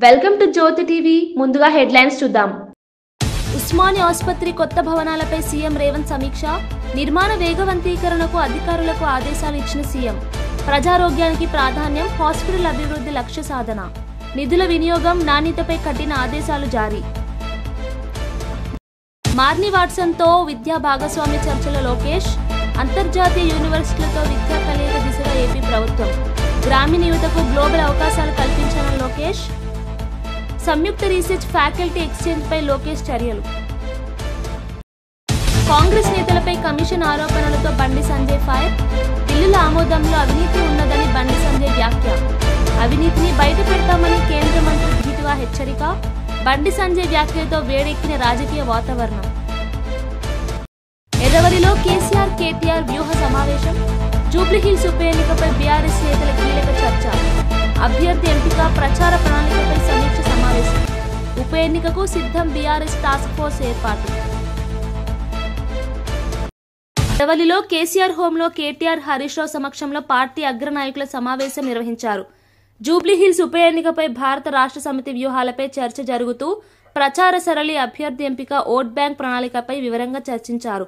Welcome to Jyothi TV. ముందుగా headlines చూద్దాం. ఉస్మానియా ఆసుపత్రి కొత్త భవనాలపై సీఎం రేవంత్ సమీక్ష. నిర్మాణ వేగవంతీకరణకు అధికారులకు ఆదేశాలు ఇచ్చిన సీఎం. ప్రజారోగ్యానికి ప్రాధాన్యం, హాస్పిటల్ అభివృద్ధి లక్ష్య సాధన. నిధుల వినియోగం, నాణ్యతపై కఠిన ఆదేశాలు జారీ. మార్ని వాట్సన్తో విద్యా భాగస్వామ్య చర్చల లోకేష్. అంతర్జాతీయ యూనివర్సిటీలతో విద్యా కలయిక దిశగా ఏపీ ప్రభుత్వం. గ్రామీణ యువతకు గ్లోబల్ అవకాశాలు కల్పించాలని లోకేష్. సంయుక్త రీసెర్చ్ ఫ్యాకల్టీ ఎక్స్చేంజ్ పై లోకేష్ చర్యలు. కాంగ్రెస్ నేతలపై కమిషన్ ఆరోపణలతో బండి సంజయ్ ఫైర్. బిల్లుల ఆమోదంలో అవినీతి ఉన్నదని బండి సంజయ్ వ్యాఖ్య. అవినీతిని బయట పెడతామని కేంద్ర మంత్రి ధీటుగా హెచ్చరిక. బండి సంజయ్ వ్యాఖ్యలతో వేడెక్కిన రాజకీయ వాతావరణం. ఎర్రవల్లిలో కేసీఆర్ కేటీఆర్ వ్యూహ సమావేశం. జూబ్లీహిల్స్ ఉప ఎన్నికపై బీఆర్ఎస్ నేతల కీలక చర్చ. అభ్యర్థి ఎంపిక, ప్రచార ప్రణాళికపై సమీక్ష సమావేశం. ఉప ఎన్నికకు సిద్ధం, బీఆర్ఎస్ టాస్క్ ఫోర్స్ ఏర్పాటు. ఎర్రవల్లిలో కేసీఆర్ హోంలో కేటీఆర్ హరీష్ రావు సమక్షంలో పార్టీ అగ్రనాయకుల సమావేశం నిర్వహించారు. జూబ్లీహిల్స్ ఉప ఎన్నికపై భారత రాష్ట్ర సమితి వ్యూహాలపై చర్చ జరుగుతూ ప్రచార సరళి, అభ్యర్థి ఎంపిక, ఓట్ బ్యాంక్ ప్రణాళికపై వివరంగా చర్చించారు.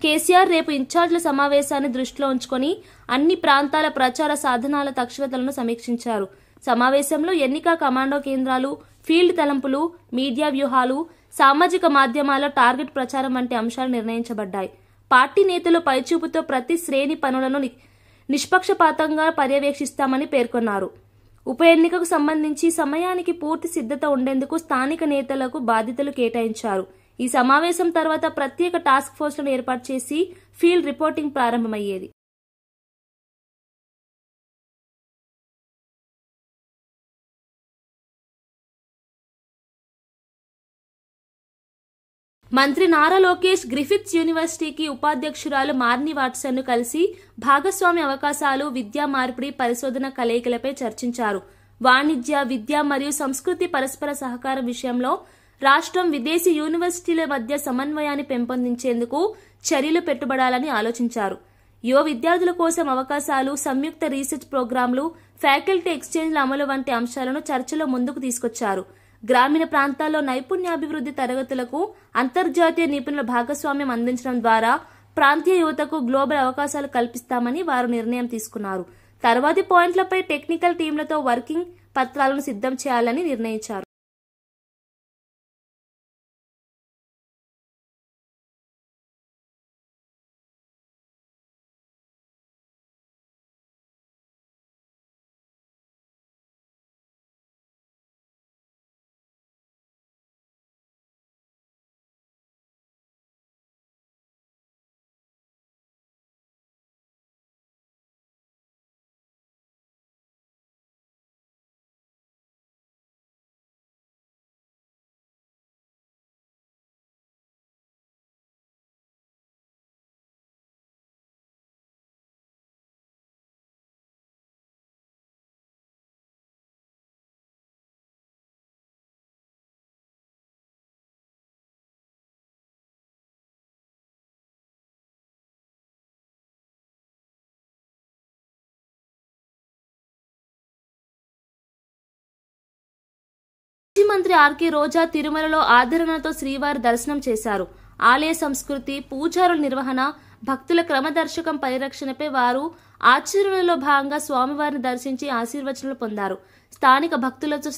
కేసీఆర్ రేపు ఇన్ఛార్జ్ల సమావేశాన్ని దృష్టిలో ఉంచుకొని అన్ని ప్రాంతాల ప్రచార సాధనాల దక్షతలను సమీక్షించారు. సమావేశంలో ఎన్నిక కమాండో కేంద్రాలు, ఫీల్డ్ తలంపులు, మీడియా వ్యూహాలు, సామాజిక మాధ్యమాల టార్గెట్ ప్రచారం వంటి అంశాలు నిర్ణయించబడ్డాయి. పార్టీ నేతలు పైచూపుతో ప్రతి శ్రేణి పనులను నిష్పక్షపాతంగా పర్యవేక్షిస్తామని పేర్కొన్నారు. ఉప ఎన్నికకు సంబంధించి సమయానికి పూర్తి సిద్ధత ఉండేందుకు స్థానిక నేతలకు బాధ్యతలు కేటాయించారు. ఈ సమావేశం తర్వాత ప్రత్యేక టాస్క్ ఫోర్స్లను ఏర్పాటు చేసి ఫీల్డ్ రిపోర్టింగ్ ప్రారంభమయ్యేది. మంత్రి నారా లోకేష్ గ్రిఫిత్స్ యూనివర్సిటీకి ఉపాధ్యక్షురాలు మార్ని వాట్సన్ను కలిసి భాగస్వామ్య అవకాశాలు, విద్యా మార్పిడి, పరిశోధన కలయికలపై చర్చించారు. వాణిజ్య, విద్య మరియు సంస్కృతి పరస్పర సహకారం విషయంలో రాష్ట్రం, విదేశీ యూనివర్సిటీల మధ్య సమన్వయాన్ని పెంపొందించేందుకు చర్యలు పెట్టుబడాలని ఆలోచించారు. యువ విద్యార్థుల కోసం అవకాశాలు, సంయుక్త రీసెర్చ్ ప్రోగ్రాంలు, ఫ్యాకల్టీ ఎక్స్చేంజ్ల అమలు వంటి అంశాలను చర్చలో ముందుకు తీసుకొచ్చారు. గ్రామీణ ప్రాంతాల్లో నైపుణ్యాభివృద్ధి తరగతులకు అంతర్జాతీయ నిపుణుల భాగస్వామ్యం అందించడం ద్వారా ప్రాంతీయ యువతకు గ్లోబల్ అవకాశాలు కల్పిస్తామని వారు నిర్ణయం తీసుకున్నారు. తర్వాతి పాయింట్లపై టెక్నికల్ టీంలతో వర్కింగ్ పత్రాలను సిద్ధం చేయాలని నిర్ణయించారు. మాజీ మంత్రి ఆర్కే రోజా తిరుమలలో ఆదరణతో శ్రీవారి దర్శనం చేశారు. ఆలయ సంస్కృతి, పూజారుల నిర్వహణ, భక్తుల క్రమదర్శకం పరిరక్షణపై వారు ఆచరణలో భాగంగా స్వామివారిని దర్శించి ఆశీర్వచనాలు పొందారు. స్థానిక భక్తులతో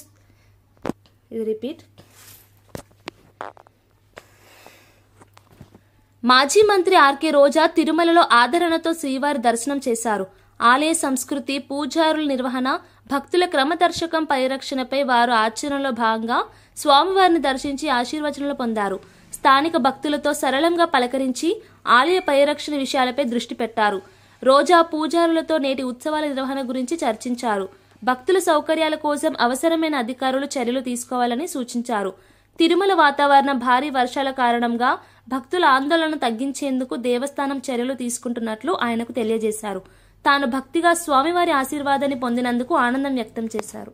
మాజీ మంత్రి ఆర్కే రోజా తిరుమలలో ఆదరణతో శ్రీవారి దర్శనం చేశారు. ఆలయ సంస్కృతి, పూజారుల నిర్వహణ, భక్తుల క్రమదర్శకం పరిరక్షణపై వారు ఆచరణలో భాగంగా స్వామివారిని దర్శించి ఆశీర్వచనాలు పొందారు. స్థానిక భక్తులతో సరళంగా పలకరించి ఆలయ పరిరక్షణ విషయాలపై దృష్టి పెట్టారు. రోజా పూజారులతో నేటి ఉత్సవాల నిర్వహణ గురించి చర్చించారు. భక్తుల సౌకర్యాల కోసం అవసరమైన అధికారులు చర్యలు తీసుకోవాలని సూచించారు. తిరుమల వాతావరణం భారీ వర్షాల కారణంగా భక్తుల ఆందోళన తగ్గించేందుకు దేవస్థానం చర్యలు తీసుకుంటున్నట్లు ఆయనకు తెలియజేశారు. తాను భక్తిగా స్వామివారి ఆశీర్వాదాన్ని పొందినందుకు ఆనందం వ్యక్తం చేశారు.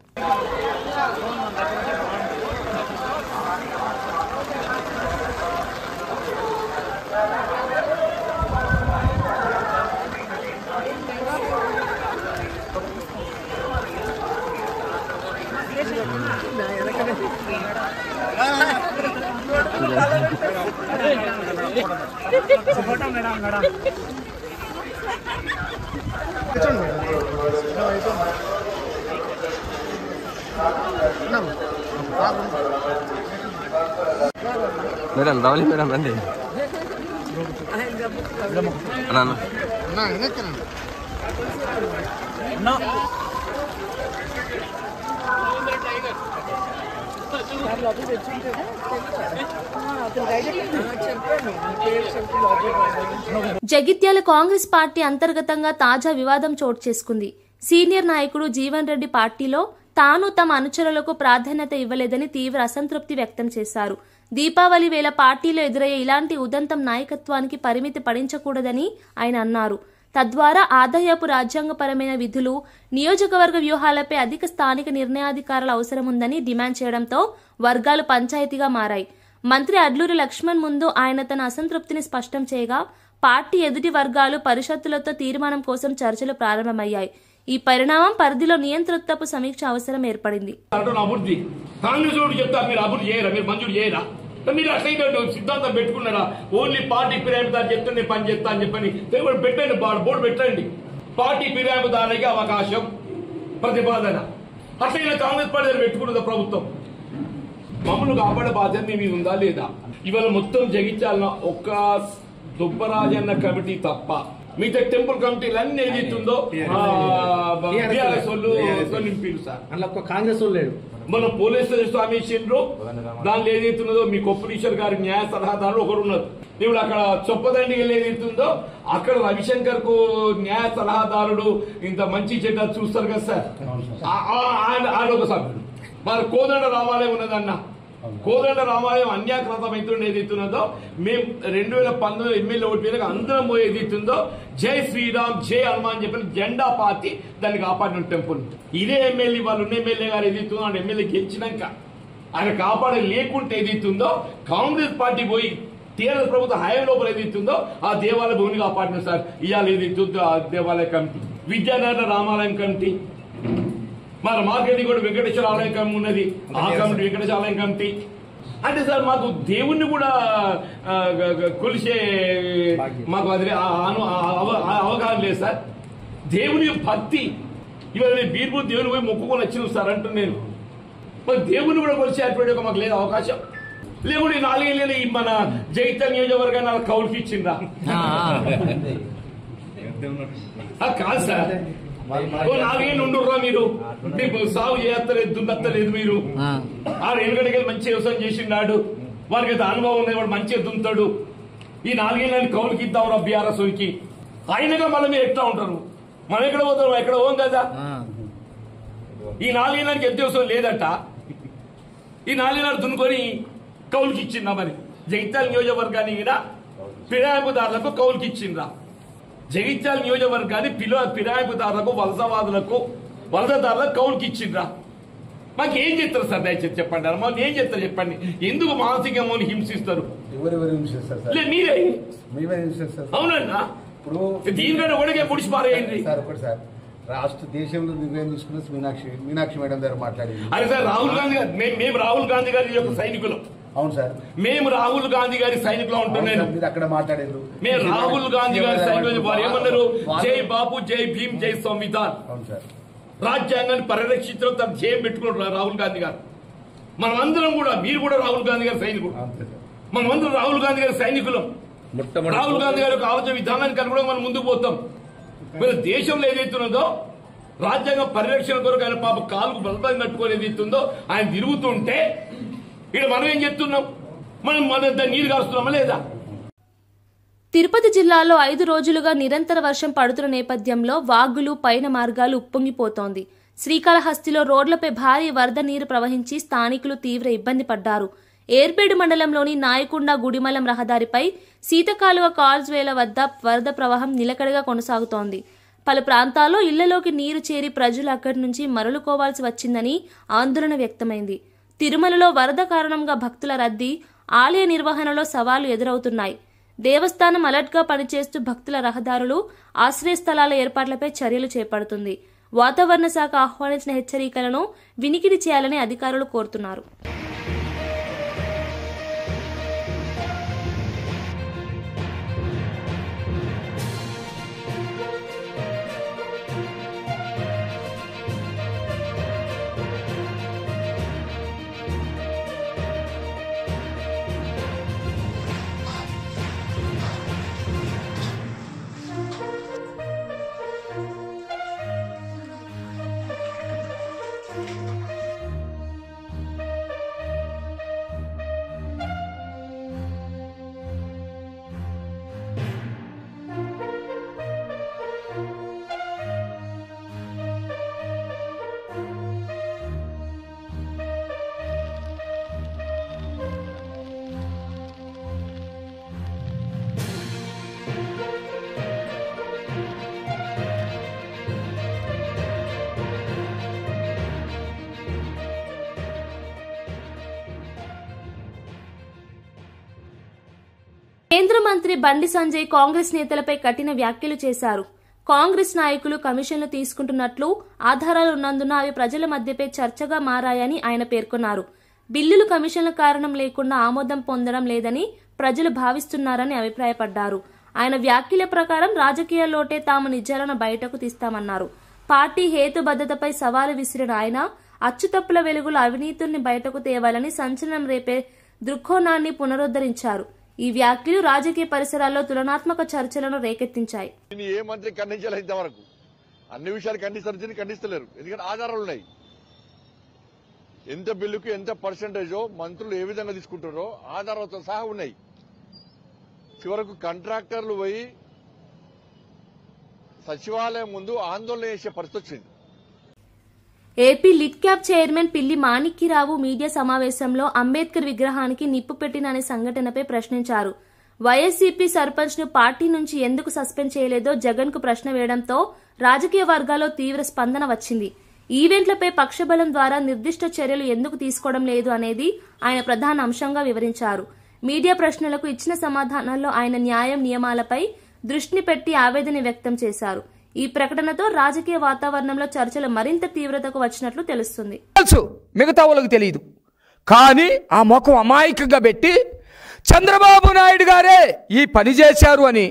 Nah, మేడం రావాలి మేడం రండి జగిత్యాల కాంగ్రెస్ పార్టీ అంతర్గతంగా తాజా వివాదం చోటు చేసుకుంది. సీనియర్ నాయకుడు జీవన్ రెడ్డి పార్టీలో తాను తమ అనుచరులకు ప్రాధాన్యత ఇవ్వలేదని తీవ్ర అసంతృప్తి వ్యక్తం చేశారు. దీపావళి వేళ పార్టీలో ఎదురయ్యే ఇలాంటి ఉదంతం నాయకత్వానికి పరిమితి పడించకూడదని ఆయన అన్నారు. తద్వారా ఆదాయపు రాజ్యాంగపరమైన విధులు, నియోజకవర్గ వ్యూహాలపై అధిక స్థానిక నిర్ణయాధికారుల అవసరముందని డిమాండ్ చేయడంతో వర్గాలు పంచాయతీగా మారాయి. మంత్రి అడ్లూరి లక్ష్మణ్ ముందు ఆయన తన అసంతృప్తిని స్పష్టం చేయగా పార్టీ ఎదుటి వర్గాలు పరిషత్తులతో తీర్మానం కోసం చర్చలు ప్రారంభమయ్యాయి. ఈ పరిణామం పరిధిలో నియంతృత్వపు సమీక్ష అవసరం ఏర్పడింది. మీరు అట్లయితే సిద్ధాంతం పెట్టుకున్నారా? ఓన్లీ పార్టీ ఫిర్యాదుదారు చెప్తే నేను పని చేస్తా అని చెప్పని పెట్టండి, బోర్డు పెట్టండి. పార్టీ ఫిర్యాదుదారులకి అవకాశం, ప్రతిపాదన. అట్లయినా కాంగ్రెస్ పార్టీ పెట్టుకున్నదా ప్రభుత్వం? మమ్మల్ని కాపాడే బాధ్యత మీ మీద ఉందా లేదా? ఇవాళ మొత్తం జగిత్యాల ఒక్క దుబ్బరాజన్న కమిటీ తప్ప మిగతా టెంపుల్ కమిటీలు అన్ని ఏదైతుందో నింపిరు సార్. అందులో ఒక్క కాంగ్రెస్ వాళ్ళు లేడు. మన పోలీస్ స్వామి ఇచ్చిండ్రు. దానిలో ఏదైతున్నదో మీ కొప్పలీశ్వర్ గారి న్యాయ సలహాదారులు ఒకరు ఉన్నారు. ఇప్పుడు అక్కడ చొప్పదండి ఏదైతుందో అక్కడ రవిశంకర్ కు న్యాయ సలహాదారుడు ఇంత మంచి చెడ్డ చూస్తారు కదా సార్, ఆయన ఒక సభ్యుడు. మరి కోదండ రామాలయం ఉన్నదన్న, కోదండ రామాలయం అన్యాకృతం అవుతుండే ఏదైతున్నదో మేము 2019 ఎమ్మెల్యే ఓటు మీద అందరం ఏదైతుందో జై శ్రీరామ్ జై హనుమాన్ అని చెప్పి జెండా పాతి దాన్ని కాపాడిన టెంపుల్. ఇదే ఎమ్మెల్యే వాళ్ళు ఉన్న ఎమ్మెల్యే గారు ఏదైతుందో ఆయన ఎమ్మెల్యే గెలిచినాక ఆయన కాపాడే లేకుంటే ఏదైతుందో కాంగ్రెస్ పార్టీ పోయి టీఆర్ఎస్ ప్రభుత్వ హయాం లోపల ఏదైతుందో ఆ దేవాలయ భూమిని కాపాడిన సార్. ఇవాళ ఏదైతుందో ఆ దేవాలయ కమిటీ, విద్యానగర్ రామాలయం కమిటీ, మన మార్కెట్ కూడా వెంకటేశ్వర ఆలయం కమిటీ ఉన్నది, ఆ కమిటీ వెంకటేశ్వర ఆలయం కమిటీ. అంటే సార్ మాకు దేవుణ్ణి కూడా కొలిసే మాకు అది అవగాహన లేదు సార్. దేవుని భక్తి ఇవాళ బీర్పూర్ దేవుని పోయి మొక్కుకొని వచ్చిన సార్ అంటున్నాను నేను. మరి దేవుని కూడా కొలిసేటువంటి మాకు లేదు అవకాశం. లేకుంటే 4 ఏళ్ళు మన జగిత్యాల నియోజకవర్గాన్ని వాళ్ళ కౌలుకి ఇచ్చిందా? కాదు సార్, 4 ఏళ్ళు ఉండుర్రా మీరు, మీకు సాగు చేయలేదు, దున్నత్తలేదు. మీరు 6 ఏళ్ళ గడికి మంచి వ్యవసాయం చేసిండాడు, వారికి అయితే అనుభవం ఉంది, వాడు మంచిగా దున్నుతాడు. ఈ 4 ఏళ్ళని కౌలుకి ఇద్దాంరా బీఆర్ఎస్కి. అయినగా మళ్ళీ మీరు ఎట్లా ఉంటారు? మనం ఎక్కడ పోతాం? ఎక్కడ పోం కదా. ఈ 4 ఏళ్ళకి ఎంత వ్యవసాయం లేదట, ఈ 4 ఏళ్ళు దున్నుకొని కౌలుకి ఇచ్చిందా? మరి జగిత్యాల నియోజకవర్గాన్ని కూడా ఫిరాయింపుదారులకు కౌలుకి ఇచ్చిందా? జగిత్యాల నియోజకవర్గాన్ని ఫిరాయింపుదారులకు, వలసదారులకు కౌలుకి ఇచ్చిండ్రా? మాకు ఏం చేస్తారు సార్? దయచేసి చెప్పండి. మాకు ఏం చేస్తారు చెప్పండి. ఎందుకు మానసికంగా హింసిస్తారు? మీరే అవునన్నా. ఇప్పుడు దీనికంటే ఒకటికే పుడిచి పారేయండి. రాష్ట్ర దేశంలో నిర్ణయం తీసుకున్న మీనాక్షి మేడం దగ్గర మాట్లాడింది. అదే సార్, రాహుల్ గాంధీ గారు, మేము రాహుల్ గాంధీ గారి యొక్క సైనికులు. అవును సార్, మేము రాహుల్ గాంధీ గారి సైనికులు ఉంటున్నాను. మీరు అక్కడ మాట్లాడారు. మేము రాహుల్ గాంధీ గారి సైనికులు. వారు ఏమన్నారు? జై బాపు, జై భీమ్, జై సంవిధాన్. అవును సార్, రాజ్యాంగాన్ని పరిరక్షించడం తన జయం పెట్టుకున్నారు రాహుల్ గాంధీ గారు. మనమందరం కూడా, మీరు కూడా రాహుల్ గాంధీ గారి సైనికులు, మనమందరం రాహుల్ గాంధీ గారి సైనికులం. రాహుల్ గాంధీ గారి యొక్క ఆలోచన విధానానికి అనుగుణంగా మనం ముందుకు పోతాం. మీరు దేశంలో ఏదైతున్నదో రాజ్యాంగ పరిరక్షణ కొరకు ఆయన పాప కాలుకు బలపం కట్టుకొని ఏదైతుందో ఆయన తిరుగుతుంటే ఇక్కడ మనం ఏం చెప్తున్నాం? మనం నీరు కాస్తున్నామా లేదా? తిరుపతి జిల్లాలో 5 రోజులుగా నిరంతర వర్షం పడుతున్న నేపథ్యంలో వాగులు, పైన మార్గాలు ఉప్పొంగిపోతోంది. శ్రీకాళహస్తిలో రోడ్లపై భారీ వరద నీరు ప్రవహించి స్థానికులు తీవ్ర ఇబ్బంది పడ్డారు. ఏర్పేడు మండలంలోని నాయకుండ గుడిమలం రహదారిపై సీతకాలువ కాల్జ్వేల వద్ద వరద ప్రవాహం నిలకడగా కొనసాగుతోంది. పలు ప్రాంతాల్లో ఇళ్లలోకి నీరు చేరి ప్రజలు అక్కడి నుంచి మరలుకోవాల్సి వచ్చిందని ఆందోళన వ్యక్తమైంది. తిరుమలలో వరద కారణంగా భక్తుల రద్దీ, ఆలయ నిర్వహణలో సవాళ్లు ఎదురవుతున్నాయి. దేవస్థానం అలర్ట్గా పనిచేస్తూ భక్తుల రహదారులు, ఆశ్రయ స్థలాల ఏర్పాట్లపై చర్యలు చేపడుతుంది. వాతావరణ శాఖ ఆహ్వానించిన హెచ్చరికలను వినికిడి చేయాలని అధికారులు కోరుతున్నారు. కేంద్ర మంత్రి బండి సంజయ్ కాంగ్రెస్ నేతలపై కఠిన వ్యాఖ్యలు చేశారు. కాంగ్రెస్ నాయకులు కమిషన్లు తీసుకుంటున్నట్లు ఆధారాలు ఉన్నందున అవి ప్రజల మధ్యపై చర్చగా మారాయని ఆయన పేర్కొన్నారు. బిల్లులు కమిషన్ల కారణం లేకుండా ఆమోదం పొందడం లేదని ప్రజలు భావిస్తున్నారని అభిప్రాయపడ్డారు. ఆయన వ్యాఖ్యల ప్రకారం రాజకీయాల్లోటే తాము నిజాలను బయటకు తీస్తామన్నారు. పార్టీ హేతుబద్ధతపై సవాలు విసిరిన ఆయన అచ్చుతప్పుల వెలుగులో అవినీతుల్ని బయటకు తేవాలని సంచలనం రేపే దృక్కోణాన్ని పునరుద్ధరించారు. ఈ వ్యాఖ్యలు రాజకీయ పరిసరాల్లో తులనాత్మక చర్చలను రేకెత్తించాయి. ఏ మంత్రి ఖండించాలి ఇంతవరకు? అన్ని విషయాలు ఖండిస్తలేరు, ఎందుకంటే ఆధారాలు ఉన్నాయి. ఎంత బిల్లుకు ఎంత పర్సెంటేజో మంత్రులు ఏ విధంగా తీసుకుంటారో ఆధారాలతో సహా ఉన్నాయి. చివరకు కాంట్రాక్టర్లు పోయి సచివాలయం ముందు ఆందోళన చేసే పరిస్థితి వచ్చింది. ఏపీ లిట్ క్యాప్ చైర్మన్ పిల్లి మాణిక్యరావు మీడియా సమావేశంలో అంబేద్కర్ విగ్రహానికి నిప్పు పెట్టిన అనే సంఘటనపై ప్రశ్నించారు. వైఎస్సీపీ సర్పంచ్ ను పార్టీ నుంచి ఎందుకు సస్పెండ్ చేయలేదో జగన్ కు ప్రశ్న వేయడంతో రాజకీయ వర్గాల్లో తీవ్ర స్పందన వచ్చింది. ఈవెంట్లపై పక్షబలం ద్వారా నిర్దిష్ట చర్యలు ఎందుకు తీసుకోవడం లేదు అనేది ఆయన ప్రధాన అంశంగా వివరించారు. మీడియా ప్రశ్నలకు ఇచ్చిన సమాధానాల్లో ఆయన న్యాయం నియమాలపై దృష్టిని పెట్టి ఆవేదన వ్యక్తం చేశారు. ఈ ప్రకటనతో రాజకీయ వాతావరణంలో చర్చలు మరింత తీవ్రతకు వచ్చినట్లు తెలుస్తుంది. మిగతా వాళ్ళకి తెలియదు, కానీ ఆ ముఖం అమాయకంగా పెట్టి చంద్రబాబు నాయుడు గారే ఈ పని చేశారు అని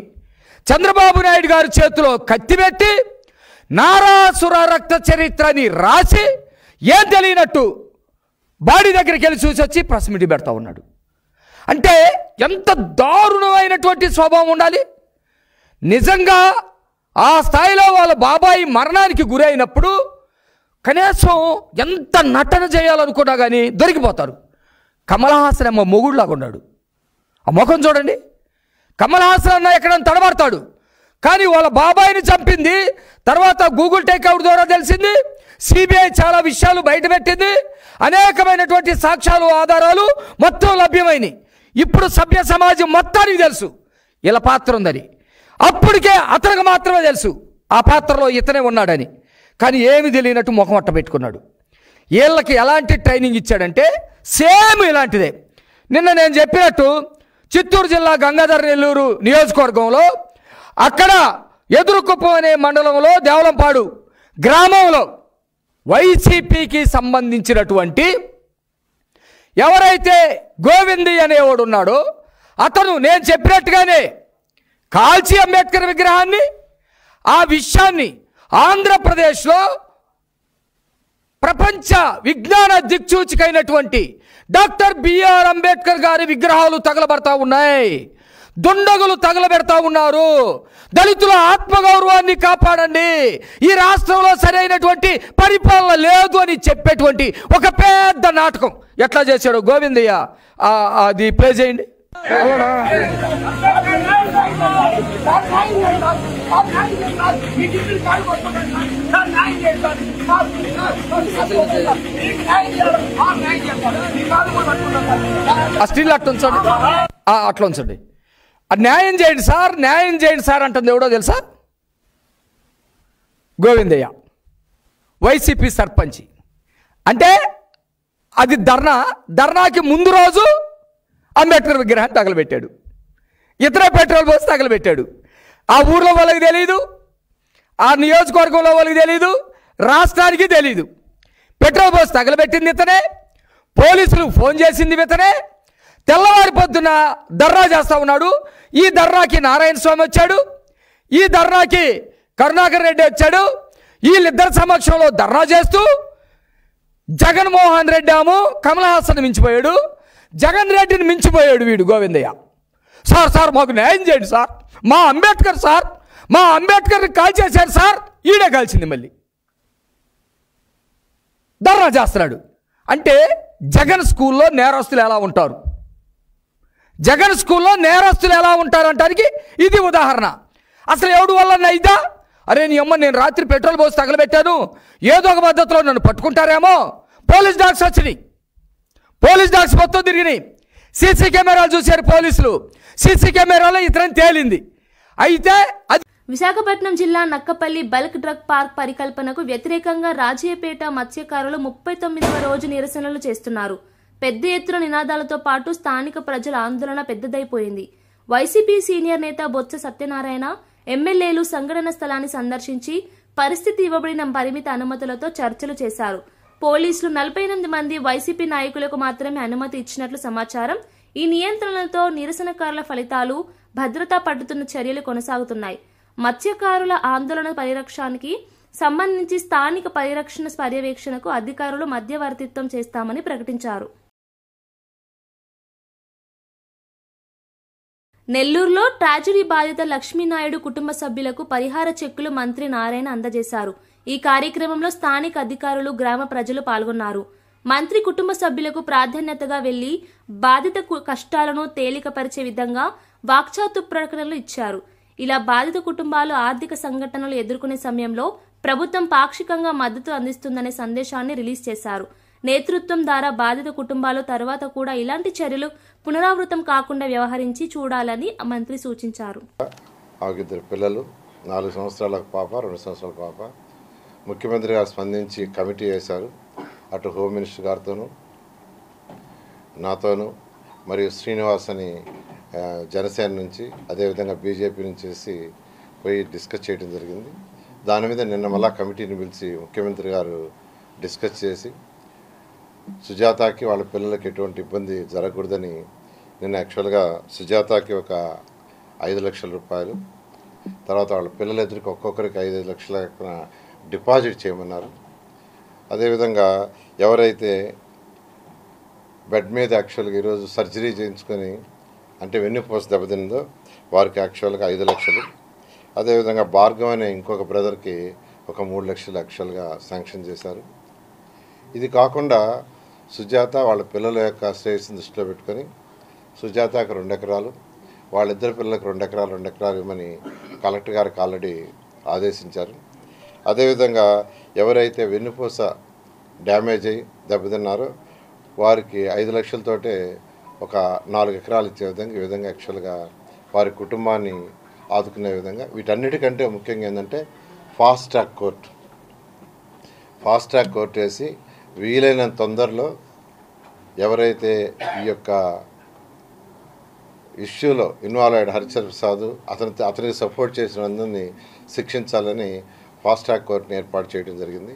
చంద్రబాబు నాయుడు గారి చేతిలో కత్తి పెట్టి నారాసుర రక్త చరిత్రని రాసి ఏం తెలియనట్టు బాడీ దగ్గరికి వెళ్ళి చూసి వచ్చి ప్రెస్ మీట్ పెడతా ఉన్నాడు. అంటే ఎంత దారుణమైనటువంటి స్వభావం ఉండాలి. నిజంగా ఆ స్థాయిలో వాళ్ళ బాబాయి మరణానికి గురైనప్పుడు కనీసం ఎంత నటన చేయాలనుకున్నా కానీ దొరికిపోతారు. కమల్ హాసన్ అమ్మ మొగుడులాగా ఉన్నాడు. ఆ ముఖం చూడండి. కమల్ హాసన్ అన్న ఎక్కడైనా తడబడతాడు, కానీ వాళ్ళ బాబాయిని చంపింది తర్వాత గూగుల్ టేక్అవుట్ ద్వారా తెలిసింది. సిబిఐ చాలా విషయాలు బయటపెట్టింది. అనేకమైనటువంటి సాక్ష్యాలు ఆధారాలు మొత్తం లభ్యమైనవి. ఇప్పుడు సభ్య సమాజం మొత్తానికి తెలుసు ఇలా పాత్ర ఉందని. అప్పటికే అతనికి మాత్రమే తెలుసు ఆ పాత్రలో ఇతనే ఉన్నాడని. కానీ ఏమి తెలియనట్టు ముఖం అట్ట పెట్టుకున్నాడు. వీళ్ళకి ఎలాంటి ట్రైనింగ్ ఇచ్చాడంటే సేమ్ ఇలాంటిదే. నిన్న నేను చెప్పినట్టు చిత్తూరు జిల్లా గంగాధర నెల్లూరు నియోజకవర్గంలో అక్కడ ఎదురుకుప్పం అనే మండలంలో దేవలంపాడు గ్రామంలో వైసీపీకి సంబంధించినటువంటి ఎవరైతే గోవింది అనేవాడు ఉన్నాడో అతను నేను చెప్పినట్టుగానే కాల్చి అంబేద్కర్ విగ్రహాన్ని ఆ విషయాన్ని ఆంధ్రప్రదేశ్లో ప్రపంచ విజ్ఞాన దిక్సూచికైనటువంటి డాక్టర్ బిఆర్ అంబేద్కర్ గారి విగ్రహాలు తగలబడతా ఉన్నాయి. దుండగులు తగలబెడతా ఉన్నారు. దళితుల ఆత్మగౌరవాన్ని కాపాడండి, ఈ రాష్ట్రంలో సరైనటువంటి పరిపాలన లేదు అని చెప్పేటువంటి ఒక పెద్ద నాటకం ఎట్లా చేశాడు గోవిందయ్య, అది ప్లే చేయండి. ఆ స్టిల్ అట్లా ఉంచండి, అట్లా ఉంచండి. న్యాయం చేయండి సార్, న్యాయం చేయండి సార్ అంటుంది ఎవడో తెలుసా? గోవిందయ్య, వైసీపీ సర్పంచ్. అంటే అది ధర్నాకి ముందు రోజు అంబేద్కర్ విగ్రహాన్ని తగలబెట్టాడు. ఇతర పెట్రోల్ పోసి తగలబెట్టాడు. ఆ ఊర్లో వాళ్ళకి తెలీదు, ఆ నియోజకవర్గంలో వాళ్ళకి తెలీదు, రాష్ట్రానికి తెలీదు. పెట్రోల్ పోసి తగలబెట్టింది ఇతనే, పోలీసులు ఫోన్ చేసింది ఇతనే. తెల్లవారి పొద్దున ధర్నా చేస్తూ ఉన్నాడు. ఈ ధర్నాకి నారాయణ స్వామి వచ్చాడు, ఈ ధర్నాకి కరుణాకర్ రెడ్డి వచ్చాడు. వీళ్ళిద్దరి సమక్షంలో ధర్నా చేస్తూ జగన్మోహన్ రెడ్డి ఏమో కమల్ హాసన్ మించిపోయాడు, జగన్ రెడ్డిని మించిపోయాడు వీడు గోవిందయ్య. సార్ మాకు న్యాయం చేయండి సార్, మా అంబేద్కర్ సార్, మా అంబేద్కర్ని కాల్చేశారు సార్. ఈడే కాల్చింది మళ్ళీ ధర్నా చేస్తున్నాడు. అంటే జగన్ స్కూల్లో నేరస్తులు ఎలా ఉంటారు, జగన్ స్కూల్లో నేరస్తులు ఎలా ఉంటారంటానికి ఇది ఉదాహరణ. అసలు ఎవడు వల్ల ఇదా? అరే నీ అమ్మ, నేను రాత్రి పెట్రోల్ పోసి తగలబెట్టాను, ఏదో ఒక పద్ధతిలో నన్ను పట్టుకుంటారేమో. పోలీస్ డాగ్స్ వచ్చినాయి, పోలీస్ డాగ్స్ మొత్తం తిరిగినాయి. సీసీ కెమెరాలు చూశారు పోలీసులు, సీసీ కెమెరాలో ఇతరని తేలింది. అయితే అది విశాఖపట్నం జిల్లా నక్కపల్లి బల్క్ డ్రగ్ పార్క్ పరికల్పనకు వ్యతిరేకంగా రాజయ్యపేట మత్స్యకారులు 39వ రోజు నిరసనలు చేస్తున్నారు. పెద్ద ఎత్తున నినాదాలతో పాటు స్థానిక ప్రజల ఆందోళన పెద్దదైపోయింది. వైసీపీ సీనియర్ నేత బొత్స సత్యనారాయణ, ఎమ్మెల్యేలు సంఘటన స్థలాన్ని సందర్శించి పరిస్థితి ఇవ్వబడిన పరిమిత అనుమతులతో చర్చలు చేశారు. పోలీసులు 48 మంది వైసీపీ నాయకులకు మాత్రమే అనుమతి ఇచ్చినట్లు సమాచారం. ఈ నియంత్రణలతో నిరసనకారుల ఫలితాలు, భద్రతా పట్టుతున్న చర్యలు కొనసాగుతున్నాయి. మత్స్యకారుల ఆందోళన పరిరక్షణకి సంబంధించి స్థానిక పరిరక్షణ పర్యవేక్షణకు అధికారులు మధ్యవర్తిత్వం చేస్తామని ప్రకటించారు. నెల్లూరులో ట్రాజడీ బాధిత లక్ష్మీనాయుడు కుటుంబ సభ్యులకు పరిహార చెక్కులు మంత్రి నారాయణ అందజేశారు. ఈ కార్యక్రమంలో స్థానిక అధికారులు, గ్రామ ప్రజలు పాల్గొన్నారు. మంత్రి కుటుంబ సభ్యులకు ప్రాధాన్యతగా వెళ్లి బాధిత కష్టాలను తేలికపరిచే విధంగా వాక్చాతు ప్రకటనలు ఇచ్చారు. ఇలా బాధిత కుటుంబాలు ఆర్థిక సంఘటనలు ఎదుర్కొనే సమయంలో ప్రభుత్వం పాక్షికంగా మద్దతు అందిస్తుందనే సందేశాన్ని రిలీజ్ చేశారు. నేతృత్వం ద్వారా బాధిత కుటుంబాలు తర్వాత కూడా ఇలాంటి చర్యలు పునరావృతం కాకుండా వ్యవహరించి చూడాలని మంత్రి సూచించారు. ఇద్దరు పిల్లలు, 4 సంవత్సరాల పాప, 2 సంవత్సరాల పాప. ముఖ్యమంత్రి గారు స్పందించి కమిటీ వేశారు. అటు హోమ్ మినిస్టర్ గారితోనూ, నాతోనూ, మరియు శ్రీనివాస్ అని జనసేన నుంచి, అదేవిధంగా బీజేపీ నుంచి పోయి డిస్కస్ చేయడం జరిగింది. దాని మీద నిన్న మళ్ళా కమిటీని పిలిచి ముఖ్యమంత్రి గారు డిస్కస్ చేసి సుజాతకి వాళ్ళ పిల్లలకి ఎటువంటి ఇబ్బంది జరగకూడదని నిన్న యాక్చువల్గా సుజాతకి ఒక 5 లక్షల రూపాయలు, తర్వాత వాళ్ళ పిల్లల ఎదురుకి ఒక్కొక్కరికి 5 లక్షల డిపాజిట్ చేయమన్నారు. అదేవిధంగా ఎవరైతే బెడ్ మీద యాక్చువల్గా ఈరోజు సర్జరీ చేయించుకొని అంటే వెన్నుపూస దెబ్బతిందో వారికి యాక్చువల్గా 5 లక్షలు, అదేవిధంగా భార్గవ్ అనే ఇంకొక బ్రదర్కి ఒక 3 లక్షలు యాక్చువల్గా శాంక్షన్ చేశారు. ఇది కాకుండా సుజాత వాళ్ళ పిల్లల యొక్క శ్రేయస్సును దృష్టిలో పెట్టుకొని సుజాతకు 2 ఎకరాలు, వాళ్ళిద్దరు పిల్లలకు 2 ఎకరాలు 2 ఎకరాలు ఇవ్వమని కలెక్టర్ గారికి ఆల్రెడీ ఆదేశించారు. అదేవిధంగా ఎవరైతే వెన్నుపూస డ్యామేజ్ అయ్యి దెబ్బతిన్నారో వారికి 5 లక్షలతోటే ఒక 4 ఎకరాలు ఇచ్చే విధంగా ఈ విధంగా యాక్చువల్గా వారి కుటుంబాన్ని ఆదుకునే విధంగా, వీటన్నిటికంటే ముఖ్యంగా ఏంటంటే ఫాస్ట్ ట్రాక్ కోర్టు వేసి వీలైనంత తొందరలో ఎవరైతే ఈ యొక్క ఇష్యూలో ఇన్వాల్వ్ అయ్యాడు హరిచంద్ర ప్రసాద్, అతనికి సపోర్ట్ చేసిన అందరినీ శిక్షించాలని ఫాస్ట్ ట్రాక్ కోర్టుని ఏర్పాటు చేయడం జరిగింది.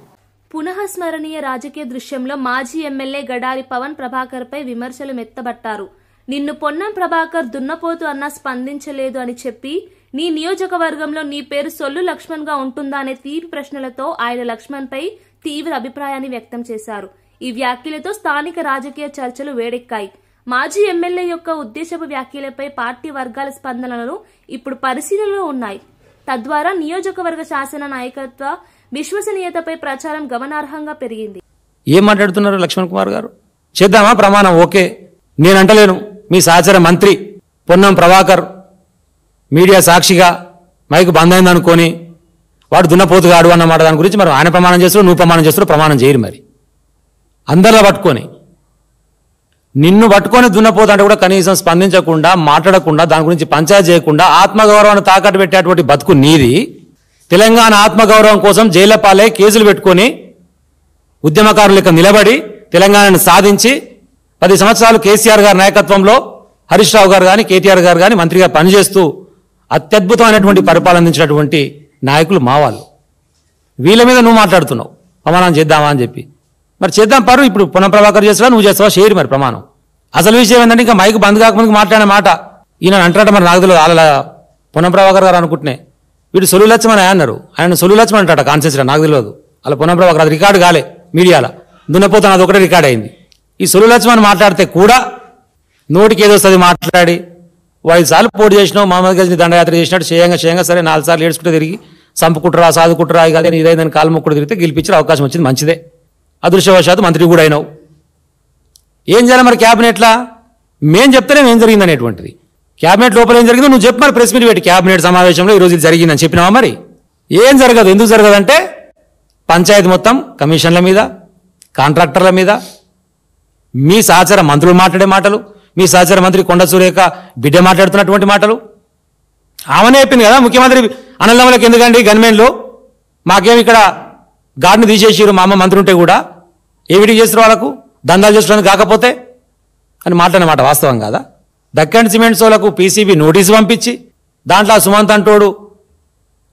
పునఃస్మరణీయ రాజకీయ దృశ్యంలో మాజీ ఎమ్మెల్యే గడారి పవన్ ప్రభాకర్ పై విమర్శలు మెత్తబట్టారు. నిన్ను పొన్నం ప్రభాకర్ దున్నపోతు అన్నా స్పందించలేదు అని చెప్పి నీ నియోజకవర్గంలో నీ పేరు సొల్లు లక్ష్మణ్ గా ఉంటుందా అనే తీపి ప్రశ్నలతో ఆయన లక్ష్మణ్ పై తీవ్ర అభిప్రాయాన్ని వ్యక్తం చేశారు. ఈ వ్యాఖ్యలతో స్థానిక రాజకీయ చర్చలు వేడెక్కాయి. మాజీ ఎమ్మెల్యే యొక్క ఉద్దేశపు వ్యాఖ్యలపై పార్టీ వర్గాల స్పందనలు ఇప్పుడు పరిశీలనలో ఉన్నాయి. తద్వారా నియోజకవర్గ శాసన నాయకత్వ విశ్వసనీయతపై ప్రచారం గమనార్హంగా పెరిగింది. ఏం మాట్లాడుతున్నారు లక్ష్మణ్ కుమార్ గారు? చేద్దామా ప్రమాణం? ఓకే, నేనంటలేను. మీ సహచర మంత్రి పొన్నం ప్రభాకర్ మీడియా సాక్షిగా మైకు బంద్ అయిందనుకొని వాడు దున్నపోతుగాడు అన్నమాట. దాని గురించి మరి ఆయన ప్రమాణం చేస్తాడు, నువ్వు ప్రమాణం చేస్తాడు, ప్రమాణం చేయరు. మరి అందరిలో పట్టుకొని నిన్ను పట్టుకొని దున్నపోతు అంటే కూడా కనీసం స్పందించకుండా, మాట్లాడకుండా, దాని గురించి పంచాయతీ చేయకుండా ఆత్మగౌరవాన్ని తాకట్టు పెట్టేటువంటి బతుకు నీది. తెలంగాణ ఆత్మగౌరవం కోసం జైళ్ల పాలై కేసులు పెట్టుకొని ఉద్యమకారుల లెక్క నిలబడి తెలంగాణను సాధించి 10 సంవత్సరాలు కేసీఆర్ గారి నాయకత్వంలో హరీష్ రావు గారు కానీ, కేటీఆర్ గారు కానీ మంత్రిగా పనిచేస్తూ అత్యద్భుతమైనటువంటి పరిపాలన అందించినటువంటి నాయకులు మా వాళ్ళు. వీళ్ళ మీద నువ్వు మాట్లాడుతున్నావు ప్రమాణం చేద్దామా అని చెప్పి. మరి చేద్దాం పరు. ఇప్పుడు పొన్నం ప్రభాకర్ చేస్తావా, నువ్వు చేస్తావా? షేర్ మరి ప్రమాణం. అసలు విషయం ఏంటంటే ఇంకా మైకు బంద్ కాకముందుకు మాట్లాడిన మాట ఈయన అంటారట. మరి నాకు తెలియదు. అలా పొన్నం ప్రభాకర్ గారు అనుకుంటున్నాయి వీడు సొల్లు లక్ష్మణ్ అన్నారు. ఆయన సొల్లు లక్ష్మణ్ అంటాట కాన్సెన్స్లో, నాకు తెలియదు. అలా పొన్నం ప్రభాకర్ అది రికార్డు కాలే మీడియాలో. దున్నపోతాను అది ఒకటే రికార్డ్ అయింది. ఈ సొల్లు లక్ష్మణ్ మాట్లాడితే కూడా నోటికి ఏదో వస్తుంది మాట్లాడి 5 సార్లు పోటీ చేసినావు, మహమ్మద్ గజ్ని దండయాత్ర చేసినట్టు చేయంగా సరే 4 సార్లు ఏడ్చుకుంటూ తిరిగి సంపుకుంటురా, సాదుకుంటురా, ఇదే ఇదైందని కాలు మొక్కుడు తిరిగితే గెలిపించే అవకాశం వచ్చింది, మంచిదే. అదృష్టవశాత్తు మంత్రి కూడా అయినావు. ఏం చేయాలి మరి క్యాబినెట్లా? మేం చెప్తేనే ఏం జరిగింది అనేటువంటిది. క్యాబినెట్ లోపల ఏం జరిగిందో నువ్వు చెప్పు మరి. ప్రెస్ మీట్ పెట్టి క్యాబినెట్ సమావేశంలో ఈరోజు ఇది జరిగిందని చెప్పినావా? మరి ఏం జరగదు. ఎందుకు జరగదంటే పంచాయతీ మొత్తం కమిషన్ల మీద, కాంట్రాక్టర్ల మీద, మీ సహచర మంత్రులు మాట్లాడే మాటలు, మీ సహచర మంత్రి కొండ సురేఖ బిడ్డ మాట్లాడుతున్నటువంటి మాటలు. ఆమెనే చెప్పింది కదా ముఖ్యమంత్రి అన్నదమ్ములకు ఎందుకండి గన్మెన్లు, మాకేమి ఇక్కడ గాడిని తీసేసిరు మా అమ్మ మంత్రి ఉంటే కూడా, ఏమిటి చేస్తారు వాళ్ళకు దందాలు చేసుకోవడానికి కాకపోతే అని మాట్లాడిన మాట వాస్తవం కాదా? దక్కన్ సిమెంట్స్ వాళ్ళకు పీసీబీ నోటీసు పంపించి దాంట్లో సుమంత్ అంటోడు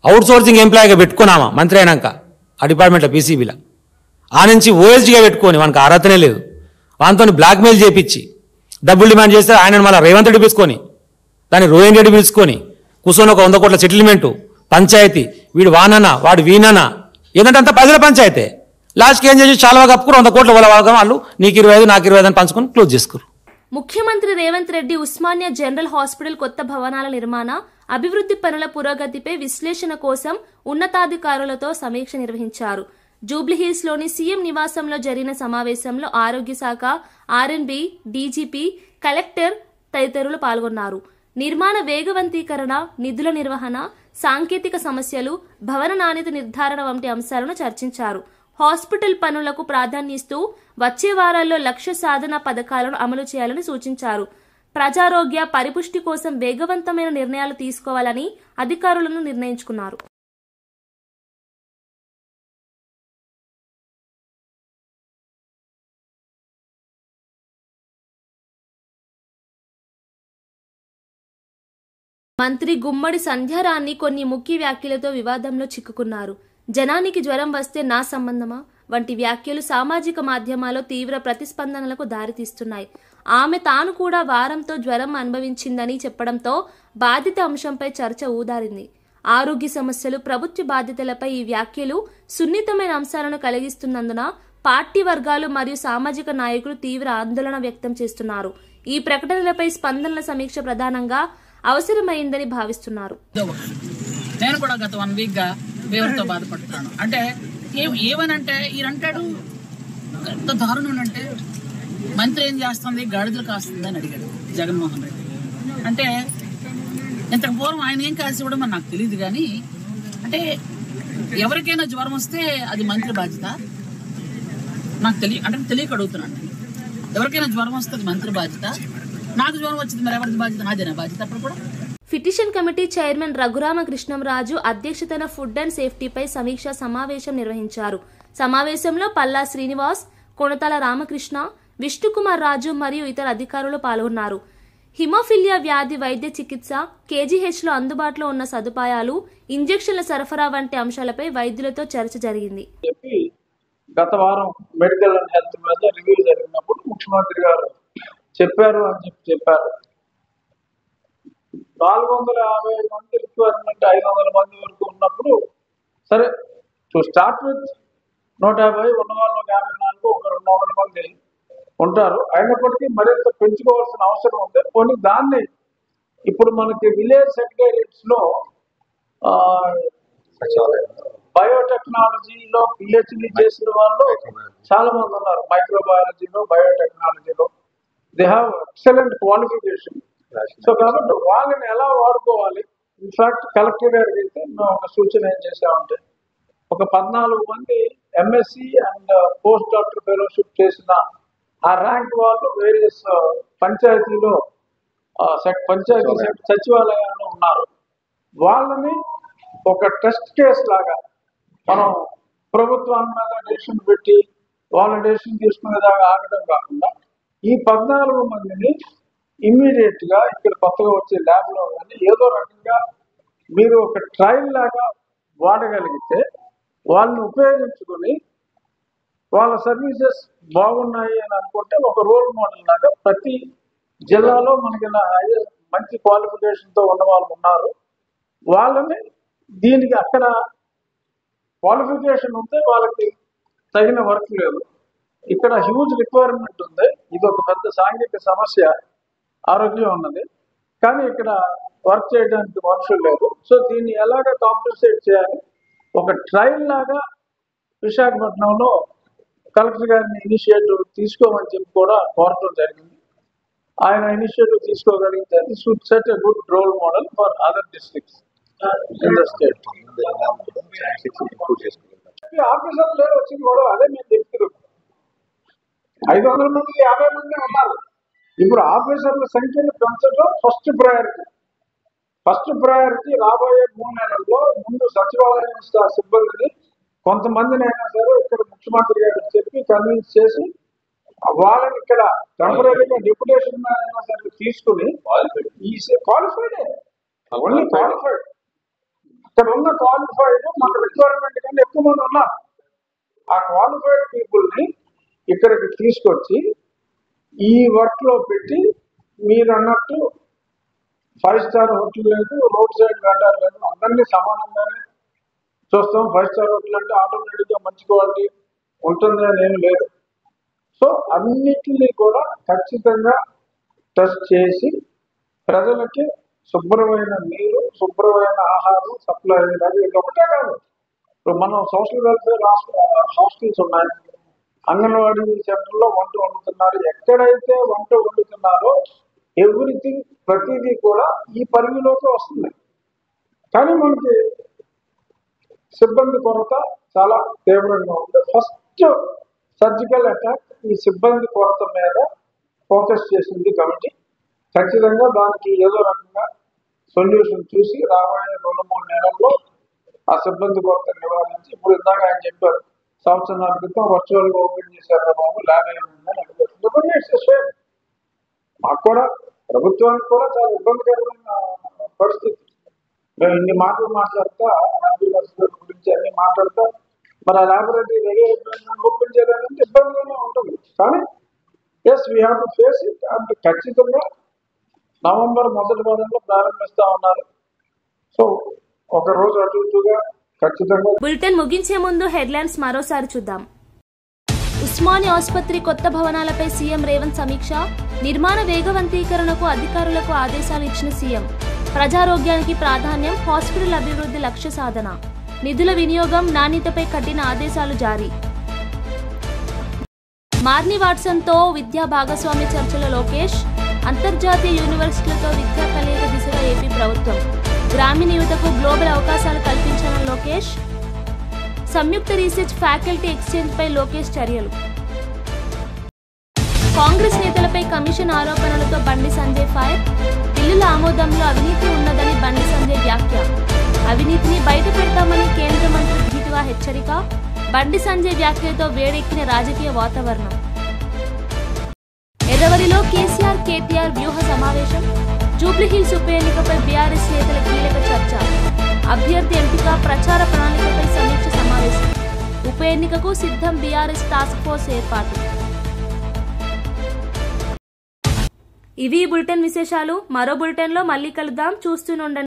అవుట్ సోర్సింగ్ ఎంప్లాయీగా పెట్టుకున్నామా మంత్రి అయినాక ఆ డిపార్ట్మెంట్లో పీసీబీలో ఆ నుంచి ఓఎస్డీగా పెట్టుకొని మనకు అర్హతనే లేదు వానితో బ్లాక్మెయిల్ చేయించి డబ్బులు డిమాండ్ చేస్తే ఆయన మళ్ళీ రేవంత్ రెడ్డి పిలుచుకొని దాన్ని రోహిన్ రెడ్డి పిలుచుకొని కూర్చొని ఒక 100 కోట్ల సెటిల్మెంటు పంచాయతీ వీడు వానన్నా వాడు వీనన్నా ఏంటంటే అంత ప్రజల పంచాయతీ లాస్ట్కి ఏం చేసి చాలా కప్పుకుని 100 కోట్ల వాళ్ళు నీకు 25 నాకు 25 అని పంచుకొని క్లోజ్ చేసుకురు. ముఖ్యమంత్రి రేవంత్ రెడ్డి ఉస్మానియా జనరల్ హాస్పిటల్ కొత్త భవనాల నిర్మాణ అభివృద్ధి పనుల పురోగతిపై విశ్లేషణ కోసం ఉన్నతాధికారులతో సమీక్ష నిర్వహించారు. జూబ్లీహిల్స్లోని సీఎం నివాసంలో జరిగిన సమావేశంలో ఆరోగ్య శాఖ, ఆర్ఎన్బి, డీజీపీ, కలెక్టర్ తదితరులు పాల్గొన్నారు. నిర్మాణ వేగవంతీకరణ, నిధుల నిర్వహణ, సాంకేతిక సమస్యలు, భవన నాణ్యత నిర్ధారణ వంటి అంశాలను చర్చించారు. హాస్పిటల్ పనులకు ప్రాధాన్యమిస్తూ వచ్చే వారాల్లో లక్ష్య సాధన పథకాలను అమలు చేయాలని సూచించారు. ప్రజారోగ్య పరిపుష్టి కోసం వేగవంతమైన నిర్ణయాలు తీసుకోవాలని అధికారులను నిర్ణయించుకున్నారు. మంత్రి గుమ్మడి సంధ్యారాణి కొన్ని ముఖ్య వ్యాఖ్యలతో వివాదంలో చిక్కుకున్నారు. జనానికి జ్వరం వస్తే నా సంబంధమా వంటి వ్యాఖ్యలు సామాజిక మాధ్యమాల్లో తీవ్ర ప్రతిస్పందనలకు దారితీస్తున్నాయి. ఆమె తాను కూడా వారంతో జ్వరం అనుభవించిందని చెప్పడంతో బాధిత అంశంపై చర్చ ఊదారింది. ఆరోగ్య సమస్యలు, ప్రభుత్వ బాధ్యతలపై ఈ వ్యాఖ్యలు సున్నితమైన అంశాలను కలిగిస్తున్నందున పార్టీ వర్గాలు మరియు సామాజిక నాయకులు తీవ్ర ఆందోళన వ్యక్తం చేస్తున్నారు. ఈ ప్రకటనలపై స్పందనల సమీక్ష ప్రధానంగా అవసరమైందని భావిస్తున్నారు. నేను కూడా గత 1 వీక్ గా ఫీవర్తో బాధపడుతున్నాను. అంటే ఏమనంటే ఈయనంటాడు ఎంత దారుణం అంటే మంత్రి ఏం చేస్తుంది, గాడిదలు కాస్తుంది అని అడిగాడు జగన్మోహన్ రెడ్డి. అంటే ఇంతకు పూర్వం ఆయన ఏం కాల్సి ఇవ్వడం అని నాకు తెలియదు, కానీ అంటే ఎవరికైనా జ్వరం వస్తే అది మంత్రి బాధ్యత నాకు తెలియక అడుగుతున్నాను. ఎవరికైనా జ్వరం వస్తే అది మంత్రి బాధ్యత, నాకు జ్వరం వచ్చింది మరి ఎవరిది బాధ్యత? నాదేనా బాధ్యత? అప్పుడు కూడా పిటిషన్ కమిటీ చైర్మన్ రఘురామకృష్ణంరాజు అధ్యక్షతన ఫుడ్ అండ్ సేఫ్టీపై సమీక్షా సమావేశం నిర్వహించారు. సమావేశంలో పల్లా శ్రీనివాస్, కొణతాల రామకృష్ణ, విష్ణుకుమార్ రాజు మరియు ఇతర అధికారులు పాల్గొన్నారు. హిమోఫిలియా వ్యాధి వైద్య చికిత్స, కేజీహెచ్లో అందుబాటులో ఉన్న సదుపాయాలు, ఇంజెక్షన్ల సరఫరా వంటి అంశాలపై వైద్యులతో చర్చ జరిగింది. గత వారం మెడికల్ అండ్ హెల్త్ మీద రివ్యూ జరిగినప్పుడు ముఖ్యమంత్రి గారు చెప్పారు. 450 మంది రిక్వైర్మెంట్ 500 మంది వరకు ఉన్నప్పుడు సరే టు స్టార్ట్ విత్ 150, ఉన్న వాళ్ళు 54, ఒక 200 మంది ఉంటారు. అయినప్పటికీ మరింత పెంచుకోవాల్సిన అవసరం ఉంది. కొన్ని దాన్ని ఇప్పుడు మనకి విలేజ్ సెక్రటేరియట్స్ లో బయోటెక్నాలజీలో పిహెచ్డి చేసిన వాళ్ళు చాలా మంది ఉన్నారు. మైక్రోబయాలజీలో, బయోటెక్నాలజీలో they have excellent qualification. So కాబట్టి వాళ్ళని ఎలా వాడుకోవాలి? ఇన్ఫాక్ట్ కలెక్టర్ గారికి అయితే మేము ఒక సూచన ఏం చేసామంటే ఒక 14 మంది MSc and post doctor fellowship చేసిన ఆ ర్యాంక్ వాళ్ళు వేరియస్ పంచాయతీలో పంచాయతీ సచివాలయాల్లో ఉన్నారు. వాళ్ళని ఒక టెస్ట్ కేసు లాగా మనం ప్రభుత్వం మీద డెసిషన్ పెట్టి వాళ్ళ డెసిషన్ తీసుకునేదాకా ఆగడం కాకుండా ఈ 14 మందిని ఇమ్మీడియట్ గా ఇక్కడ కొత్తగా వచ్చే ల్యాబ్ లో కానీ ఏదో రకంగా మీరు ఒక ట్రయల్ లాగా వాడగలిగితే వాళ్ళని ఉపయోగించుకుని వాళ్ళ సర్వీసెస్ బాగున్నాయి అని అనుకుంటే ఒక రోల్ మోడల్ లాగా ప్రతి జిల్లాలో మనకి మంచి క్వాలిఫికేషన్ తో ఉన్న వాళ్ళు ఉన్నారు. వాళ్ళని దీనికి అక్కడ క్వాలిఫికేషన్ ఉంటే వాళ్ళకి తగిన వర్క్ లేదు. ఇక్కడ హ్యూజ్ రిక్వైర్మెంట్ ఉంది. ఇది ఒక పెద్ద సాంఘిక సమస్య. ఆరోగ్యం ఉన్నది కానీ ఇక్కడ వర్క్ చేయడానికి మనుషులు లేదు. సో దీన్ని ఎలాగ కాంపెన్సేట్ చేయాలి? ఒక ట్రయల్ లాగా విశాఖపట్నంలో కలెక్టర్ గారిని ఇనిషియేటివ్ తీసుకోమని చెప్పి కూడా కోరటం జరిగింది. ఆయన ఇనిషియేటివ్ తీసుకోగలిగితే this would set a good role model for other districts in the state. ఆఫీసర్లు లేరు వచ్చింది కూడా అదే మేము చెప్తున్నాం. 500 మంది 50 మంది ఉన్నారు. ఇప్పుడు ఆఫీసర్ల సంఖ్యను పెంచడం ఫస్ట్ ప్రయారిటీ. రాబోయే 3 నెలల్లో ముందు సచివాలయం సిబ్బందిని కొంతమందిని అయినా సరే ఇక్కడ ముఖ్యమంత్రి గారికి చెప్పి కన్విన్స్ చేసి వాళ్ళని ఇక్కడ టెంపరీగా డిప్యుటేషన్ అయినా సరే తీసుకుని క్వాలిఫైడ్ ఓన్లీ క్వాలిఫైడ్ ఇక్కడ ఉన్న క్వాలిఫైడ్ మన రిక్వైర్మెంట్ కన్నా ఎక్కువ మంది ఉన్నారు. ఆ క్వాలిఫైడ్ పీపుల్ ని ఇక్కడికి తీసుకొచ్చి ఈ వర్క్ లో పెట్టి మీరు అన్నట్టు 5 స్టార్ హోటల్ లేదు, రోడ్ సైడ్ వెండర్ లేదు, అందరినీ సమానంగానే చూస్తాం. 5 స్టార్ హోటల్ అంటే ఆటోమేటిక్ గా మంచి క్వాలిటీ ఉంటుంది అని ఏం లేదు. సో అన్నిటినీ కూడా ఖచ్చితంగా టెస్ట్ చేసి ప్రజలకి శుభ్రమైన నీరు, శుభ్రమైన ఆహారం సప్లై అయ్యేది. ఇది ఒకటే కాదు, ఇప్పుడు మనం సోషల్ వెల్ఫేర్ హాస్టల్స్ ఉన్నాయి, అంగన్వాడీ సెంటర్లో వంట వండుతున్నారు. ఎక్కడైతే వంట వండుతున్నారో ఎవ్రీథింగ్ ప్రతిదీ కూడా ఈ పరిధిలోకి వస్తుంది. కానీ మనకి సిబ్బంది కొరత చాలా తీవ్రంగా ఉంది. ఫస్ట్ సర్జికల్ అటాక్ ఈ సిబ్బంది కొరత మీద ఫోకస్ చేసింది కమిటీ. ఖచ్చితంగా దానికి ఏదో రకంగా సొల్యూషన్ చూసి రాబోయే 2-3 నెలల్లో ఆ సిబ్బంది కొరత నివారించి, ఇప్పుడు ఇందాక ఆయన చెప్పారు సంవత్సరాల క్రితం వర్చువల్ గా ఓపెన్ చేశారు బాబు, ల్యాబ్ ఏమైందని అడుగుతుంది. మాకు కూడా ప్రభుత్వానికి కూడా చాలా ఇబ్బందికరమైన పరిస్థితి. మేము ఇన్ని మాటలు మాట్లాడతా గురించి అన్ని మాట్లాడతా, మరి ఆ ల్యాబొరేటరీ రెడీ అయిపోయిందని ఓపెన్ చేయాలంటే ఇబ్బందిగానే ఉంటుంది. కానీ as we have to face it. అంటే ఖచ్చితంగా నవంబర్ మొదటి వారంలో ప్రారంభిస్తా ఉన్నారు. సో ఒక రోజు అటు ఇటుగా ఖచ్చితంగా. బులెటిన్ ముగించే ముందు హెడ్లైన్స్ మరోసారి చూద్దాం. ఉస్మానియా ఆసుపత్రి కొత్త భవనాలపై సీఎం రేవంత్ సమీక్ష. నిర్మాణ వేగవంతీకరణకు అధికారులకు ఆదేశాలు ఇచ్చిన సీఎం. ప్రజారోగ్యానికి ప్రాధాన్యం, హాస్పిటల్ అభివృద్ధి లక్ష్య సాధన. నిధుల వినియోగం, నాణ్యతపై కఠిన ఆదేశాలు జారీ. మార్ని వాట్సన్తో విద్యా భాగస్వామ్య చర్చల లోకేష్. అంతర్జాతీయ యూనివర్సిటీలతో విద్యా కలయిక దిశగా ఏపీ ప్రభుత్వం. గ్రామీణ యువతకు గ్లోబల్ అవకాశాలు కల్పించిన లోకేష్. సంయుక్త రీసెర్చ్ ఫ్యాకల్టీ ఎక్స్చేంజ్ పై లోకేష్ చర్యలు. కాంగ్రెస్ నేతలపై కమిషన్ ఆరోపణలతో బండి సంజయ్ ఫైర్. బిల్లుల ఆమోదంలో అవినీతి ఉన్నదని బండి సంజయ్ వ్యాఖ్య. అవినీతిని బయట పెడతామని కేంద్ర మంత్రి ధీటుగా హెచ్చరిక. బండి సంజయ్ వ్యాఖ్యలతో వేడెక్కిన రాజకీయ వాతావరణం. ఎర్రవల్లిలో కేసీఆర్ కేటీఆర్ వ్యూహ సమావేశం. జూబ్లీహిల్స్ ఉప ఎన్నికపై బీఆర్ఎస్ నేతల కీలక చర్చ. అభ్యర్థి ఎంపిక, ప్రచార ప్రణాళికపై సమీక్ష సమావేశం. ఉప ఎన్నికకు సిద్ధం బీఆర్ఎస్ టాస్క్ ఫోర్స్ ఏర్పాటు. ఇవి బులెటిన్ విశేషాలు. మరో బులెటిన్లో మళ్ళీ కలుద్దాం. చూస్తూనే ఉండండి.